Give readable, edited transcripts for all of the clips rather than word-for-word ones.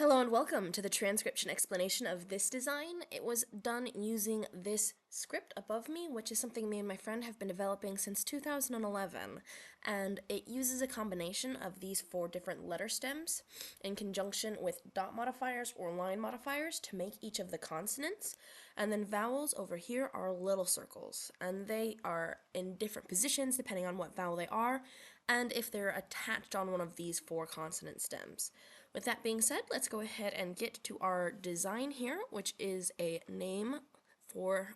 Hello and welcome to the transcription explanation of this design. It was done using this script above me, which is something me and my friend have been developing since 2011, and it uses a combination of these 4 different letter stems in conjunction with dot modifiers or line modifiers to make each of the consonants, and then vowels over here are little circles, and they are in different positions depending on what vowel they are, and if they're attached on one of these 4 consonant stems. With that being said, let's go ahead and get to our design here, which is a name for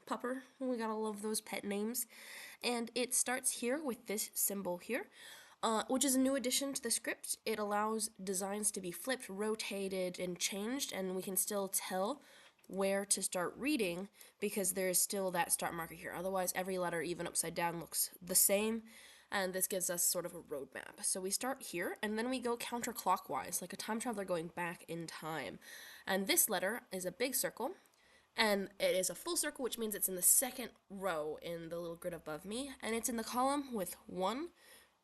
Pupper. We gotta love those pet names. And it starts here with this symbol here, which is a new addition to the script. It allows designs to be flipped, rotated, and changed, and we can still tell where to start reading because there is still that start marker here. Otherwise, every letter, even upside down, looks the same. And this gives us sort of a roadmap. So we start here, and then we go counterclockwise, like a time traveler going back in time. And this letter is a big circle, and it is a full circle, which means it's in the second row in the little grid above me, and it's in the column with 1,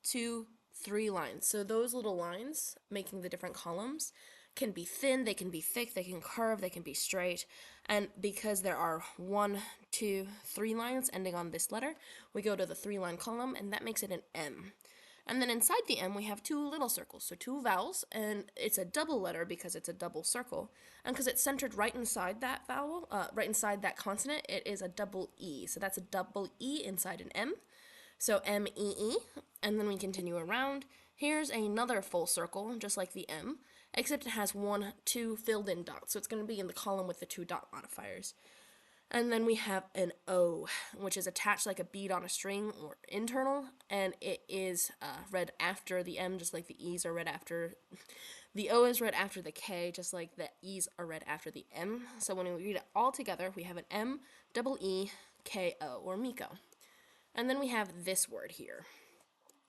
2, 3 lines. So those little lines making the different columns can be thin, they can be thick, they can curve, they can be straight, and because there are 1, 2, 3 lines ending on this letter, we go to the 3-line column, and that makes it an M. And then inside the M we have 2 little circles, so 2 vowels, and it's a double letter because it's a double circle, and because it's centered right inside that vowel, right inside that consonant, it is a double E, so that's a double E inside an M. So M-E-E, and then we continue around. Here's another full circle, just like the M, except it has 1, 2 filled in dots, so it's going to be in the column with the 2 dot modifiers. And then we have an O, which is attached like a bead on a string or internal, and it is read after the M, just like the E's are read after. The O is read after the K, just like the E's are read after the M. So when we read it all together, we have an M, double E, K-O, or Meeko. And then we have this word here.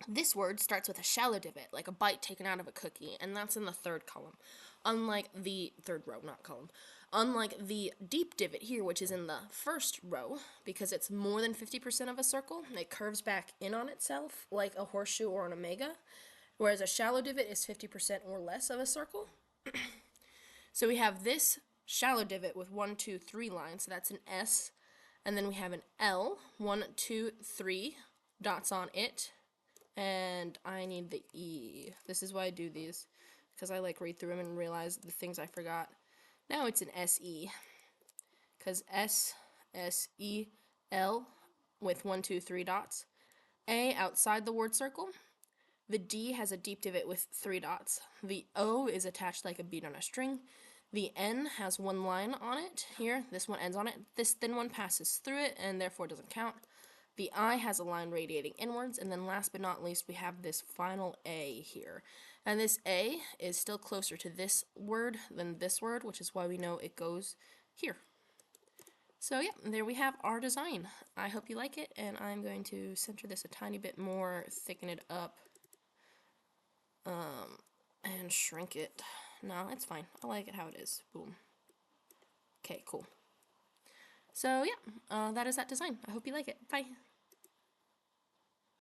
This word starts with a shallow divot, like a bite taken out of a cookie, and that's in the 3rd column. Unlike the 3rd row, not column. Unlike the deep divot here, which is in the 1st row, because it's more than 50% of a circle, it curves back in on itself, like a horseshoe or an omega, whereas a shallow divot is 50% or less of a circle. So we have this shallow divot with 1, 2, 3 lines, so that's an S, and then we have an L, 1, 2, 3 dots on it, and I need the E. This is why I do these, because I like read through them and realize the things I forgot. Now it's an S-E, because S, S-E, L with 1, 2, 3 dots. A outside the word circle. The D has a deep divot with 3 dots. The O is attached like a bead on a string. The N has 1 line on it here. This one ends on it. This thin one passes through it and therefore doesn't count. The I has a line radiating inwards, and then last but not least we have this final A here. And this A is still closer to this word than this word, which is why we know it goes here. So yeah, there we have our design. I hope you like it, and I'm going to center this a tiny bit more, thicken it up, and shrink it. No, it's fine. I like it how it is. Boom. Okay, cool. So yeah, that is that design. I hope you like it. Bye.